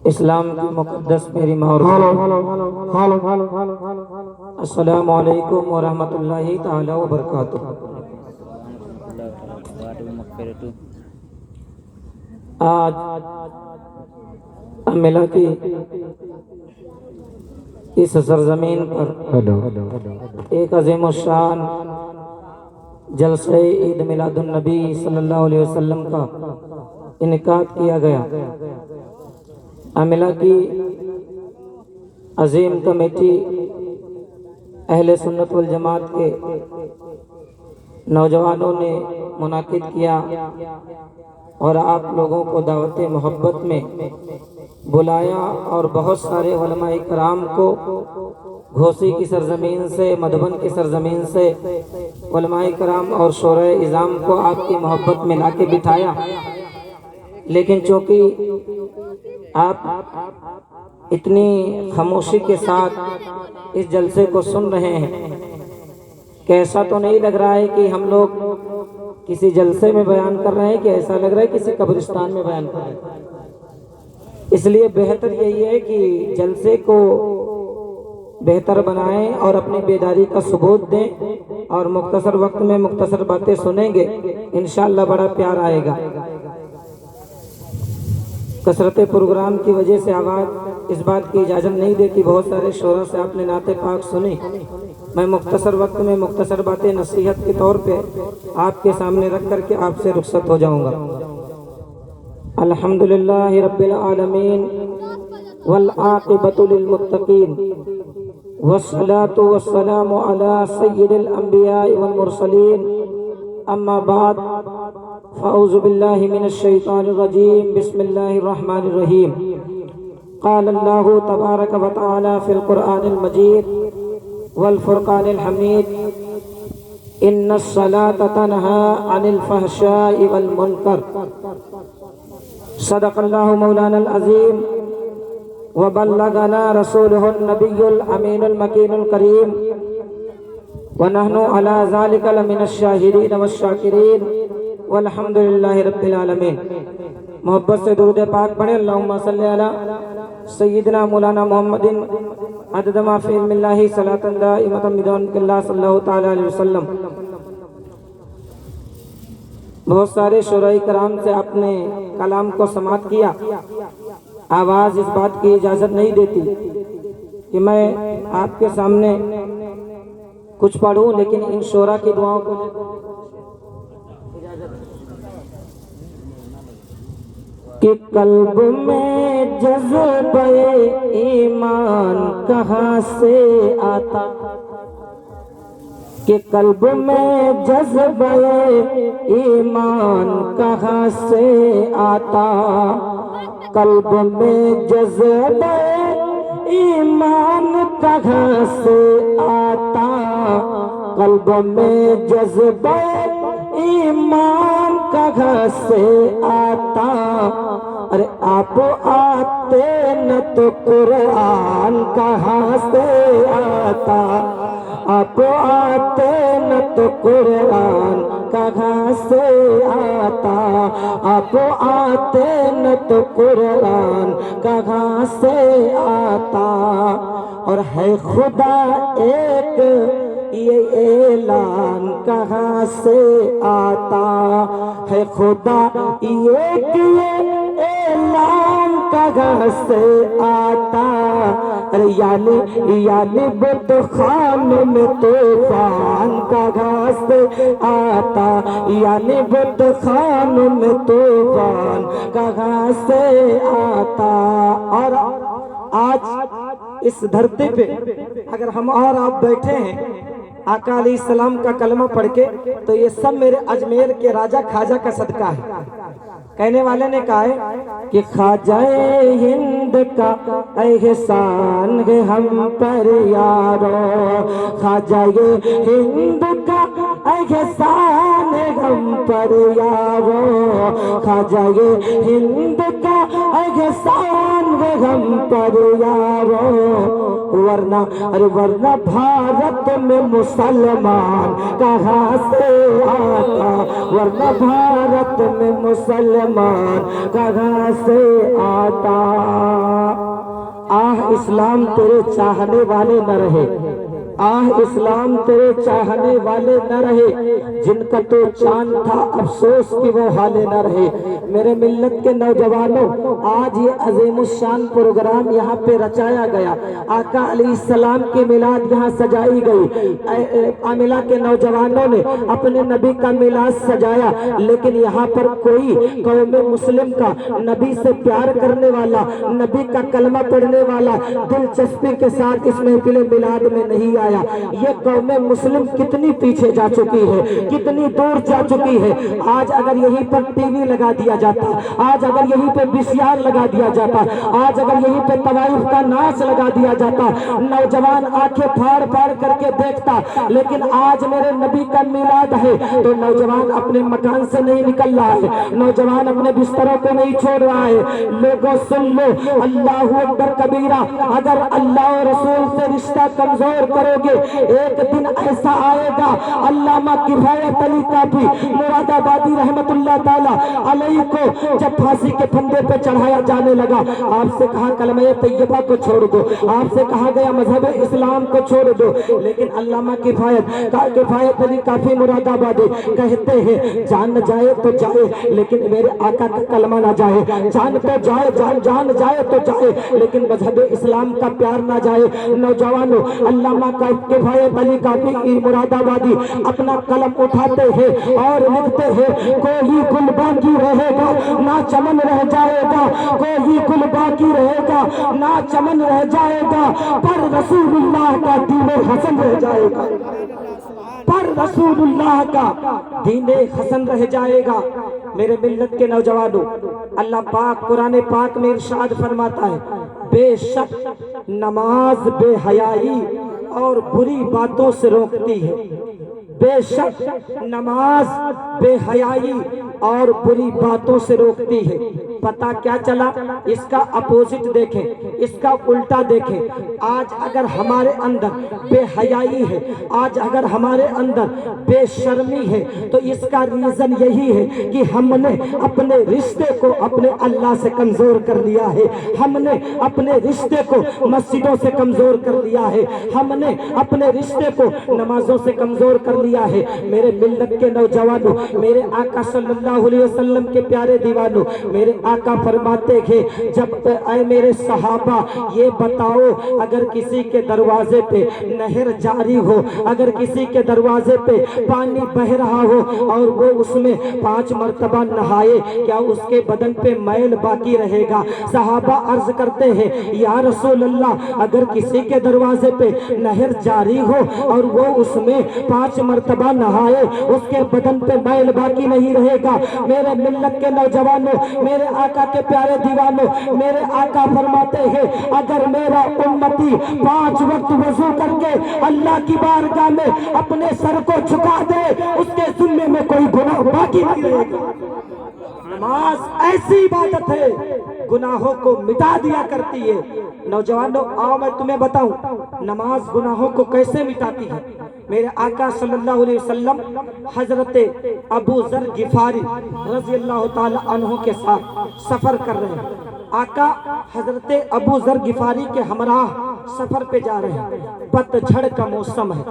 اسلام کی مقدس میری ماں اور السلام علیکم ورحمۃ اللہ تعالی وبرکاتہ۔ آج ملا کی اس سرزمین پر ایک عظیم الشان جلسہ عید میلاد النبی صلی اللہ علیہ وسلم کا انعقاد کیا گیا۔ عاملہ کی عظیم کمیٹی اہل سنت والجماعت کے نوجوانوں نے منعقد کیا اور آپ لوگوں کو دعوت محبت میں بلایا اور بہت سارے علماء کرام کو گھوسی کی سرزمین سے، مدھبن کی سرزمین سے علماء کرام اور شورۂ اعظام کو آپ کی محبت میں لا کے بٹھایا۔ لیکن چونکہ آپ اتنی خاموشی کے ساتھ اس جلسے کو سن رہے ہیں کہ ایسا تو نہیں لگ رہا ہے کہ ہم لوگ کسی جلسے میں بیان کر رہے ہیں، کہ ایسا لگ رہا ہے کسی قبرستان میں بیان کر رہے ہیں۔ اس لیے بہتر یہی ہے کہ جلسے کو بہتر بنائیں اور اپنی بیداری کا ثبوت دیں، اور مختصر وقت میں مختصر باتیں سنیں گے، انشاءاللہ بڑا پیار آئے گا۔ کثرت پروگرام کی وجہ سے آواز اس بات کی اجازت نہیں دیتی، بہت سارے شعراء سے آپ نے نعت پاک سنی۔ میں مختصر وقت میں مختصر باتیں نصیحت کے طور پہ آپ کے سامنے رکھ کر کے آپ سے رخصت ہو جاؤں گا۔ الحمدللہ رب العالمین والعاقبۃ للمتقین والصلاة والسلام علی سید الانبیاء والمرسلین، اما بعد فاعوذ باللہ من الشیطان الرجیم، بسم اللہ الرحمن الرحیم۔ قال اللہ تبارک و تعالی فی القرآن المجید والفرقان الحمید، ان الصلاة تنہی عن الفحشاء والمنکر۔ صدق اللہ مولانا العظیم وبلغنا رسولہ النبی الامین المکین الکریم، ونحن علی ذلک لمن الشاہدین والشاکرین، والحمدللہ رب العالمین۔ محبت سے درود پاک پڑھیں، اللہم صلی علی سیدنا مولانا محمد عدد ما فی علم اللہ صلاۃ دائمۃ بدون اللہ صلی اللہ تعالی علیہ وسلم۔ بہت سارے شعراء کرام سے آپ نے کلام کو سماعت کیا۔ آواز اس بات کی اجازت نہیں دیتی کہ میں آپ کے سامنے کچھ پڑھوں، لیکن ان شعراء کی دعاؤں کو کہ قلب میں جذبہ ایمان کہاں سے آتا، کہ قلب میں جذبہ ایمان کہاں سے آتا، قلب میں جذبہ ایمان کہاں سے آتا، قلب میں جذبہ ایمان کہاں سے آتا۔ ارے آپ آتے نہ تو قرآن کہاں سے آتا، آپ آتے نہ تو قرآن کہاں سے آتا، آپ آتے نہ تو قرآن کہاں سے آتا۔ اور ہے خدا ایک یہ اعلان کہاں سے آتا، ہے خدا ایک یہ اعلان کہاں سے آتا۔ یعنی بت خان میں طوفان کہاں سے آتا، یعنی بت خان میں طوفان کہاں سے آتا۔ اور آج اس دھرتی پہ اگر ہم اور آپ بیٹھے ہیں آقا علیہ السلام کا کلمہ پڑھ کے، تو یہ سب میرے اجمیر کے راجہ خواجہ کا صدقہ ہے۔ کہنے والے نے کہا ہے کہ خواجہ ہند کا احسان ہے ہم پر یارو، خواجہ ہند کا احسان ہے ہم پر یارو، خواجہ ہند کا احسان ہے ہم پر یارو۔ ورنہ بھارت میں مسلمان کہاں سے آتا، ورنہ بھارت میں مسلمان کہاں سے آتا۔ اسلام تیرے چاہنے والے نہ رہے، آہ اسلام تیرے چاہنے والے نہ رہے، جن کا تو چاند تھا افسوس کہ وہ حالے نہ رہے۔ میرے ملت کے نوجوانوں، آج یہ عظیم الشان پروگرام یہاں پہ رچایا گیا، آقا علیہ السلام کی میلاد یہاں سجائی گئی، عاملہ کے نوجوانوں نے اپنے نبی کا میلاد سجایا، لیکن یہاں پر کوئی قوم مسلم کا نبی سے پیار کرنے والا، نبی کا کلمہ پڑھنے والا دلچسپی کے ساتھ اس محفل میلاد میں نہیں آیا۔ یہ قوم مسلم کتنی پیچھے جا چکی ہے، کتنی دور جا چکی ہے۔ آج اگر یہیں پر ٹی وی لگا دیا جاتا، آج اگر یہیں پہ VCR لگا دیا جاتا، آج اگر یہیں پہ طوائف کا ناچ لگا دیا جاتا، نوجوان آنکھیں پھاڑ پھاڑ کر کے دیکھتا، لیکن آج میرے نبی کا میلاد ہے تو نوجوان اپنے مکان سے نہیں نکل رہا ہے، نوجوان اپنے بستروں کو نہیں چھوڑ رہا ہے۔ لوگوں سن لو، اللہ اکبر کبیرہ، اگر اللہ اور رسول سے رشتہ کمزور کرو گے، ایک دن ایسا آئے گا۔ علامہ کفایت علی کافی مراد آبادی رحمت اللہ تعالی علیہ کو جب پھانسی کے پھندے پہ چڑھایا جانے لگا، آپ سے کہا کلمہ طیبہ کو چھوڑ دو، آپ سے کہا گیا مذہب اسلام کو چھوڑ دو، لیکن علامہ کفایت علی کافی مراد آبادی کہتے ہیں جان جائے تو جائے لیکن میرے آقا کا کلمہ نہ جائے، جان تو جائے، جان جائے تو جائے لیکن مذہب اسلام کا پیار نہ جائے۔ نوجوانوں، علامہ کفایت علی کافی مراد آبادی اپنا قلم اٹھاتے ہیں اور لکھتے ہیں، کوئی گل باقی رہے گا نہ چمن رہ جائے گا، کوئی گل باقی رہے گا نہ چمن رہ جائے گا، پر رسول اللہ کا دین حسن رہ جائے گا، پر رسول اللہ کا دین حسن رہ جائے گا۔ میرے ملت کے نوجوانوں، اللہ پاک قرآن پاک میں ارشاد فرماتا ہے، بے شک نماز بے حیائی اور بری باتوں سے روکتی ہے، بے شک نماز بے حیائی اور بری باتوں سے روکتی ہے۔ پتہ کیا چلا؟ اس کا اپوزٹ دیکھیں، اس کا الٹا دیکھیں۔ آج اگر ہمارے اندر بے حیائی ہے، آج اگر ہمارے اندر بے شرمی ہے، تو اس کا ریزن یہی ہے کہ ہم نے اپنے رشتے کو اپنے اللہ سے کمزور کر لیا ہے، ہم نے اپنے رشتے کو مسجدوں سے کمزور کر لیا ہے، ہم نے اپنے رشتے کو نمازوں سے کمزور کر لیا ہے۔ میرے ملت کے نوجوانوں، میرے آقا صلی اللہ علیہ وسلم کے پیارے دیوانوں، میرے آقا فرماتے ہیں، جب اے میرے صحابہ یہ بتاؤ، اگر کسی کے دروازے پہ نہر جاری ہو، اگر کسی کے دروازے پہ پانی بہ رہا ہو اور وہ اس میں 5 مرتبہ نہائے، کیا اس کے بدن پہ میل باقی رہے گا؟ صحابہ عرض کرتے ہیں، یا رسول اللہ، اگر کسی کے دروازے پہ نہر جاری ہو اور وہ اس میں 5 مرتبہ نہائے، اس کے بدن پہ میل باقی نہیں رہے گا۔ میرے ملت کے نوجوانوں، میرے آقا کے پیارے دیوانوں، میرے آقا فرماتے ہیں، اگر میرا امتی 5 وقت وضو کر کے اللہ کی بارگاہ میں اپنے سر کو جھکا دے، اس کے ذمے میں کوئی گناہ باقی نہیں رہے گا۔ نماز ایسی عبادت ہے، گناہوں کو مٹا دیا کرتی ہے۔ نوجوانوں، آؤ میں تمہیں بتاؤں نماز گناہوں کو کیسے مٹاتی ہے۔ میرے آقا صلی اللہ علیہ وسلم حضرت ابو ذر غفاری رضی اللہ تعالی عنہ کے ساتھ سفر کر رہے ہیں۔ آقا حضرت ابو ذر غفاری کے ہمراہ سفر پہ جا رہے ہیں۔ پتجھڑ کا موسم ہے،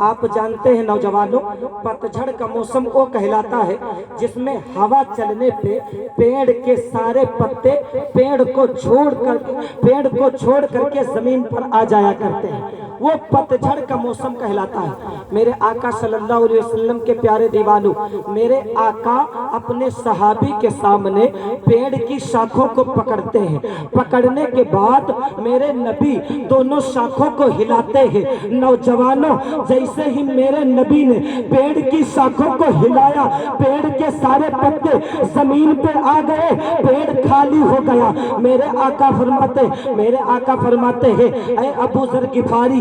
آپ جانتے ہیں نوجوانوں، پتجھڑ کا موسم وہ کہلاتا ہے جس میں ہوا چلنے پہ پیڑ کے سارے پتے پیڑ کو چھوڑ کر کے زمین پر آ جایا کرتے ہیں، وہ پتجھڑ کا موسم کہلاتا ہے۔ میرے آقا صلی اللہ علیہ وسلم کے پیارے دیوانوں، میرے آقا اپنے صحابی کے سامنے پیڑ کی شاخوں کو پکڑتے ہیں، پکڑنے کے بعد میرے نبی دونوں شاخوں کو ہلاتے ہیں۔ نوجوانوں، جیسے ہی میرے نبی نے پیڑ کی شاخوں کو ہلایا، پیڑ کے سارے پتے زمین پہ آ گئے، پیڑ خالی ہو گیا۔ میرے آقا فرماتے ہیں، اے ابو ذر غفاری،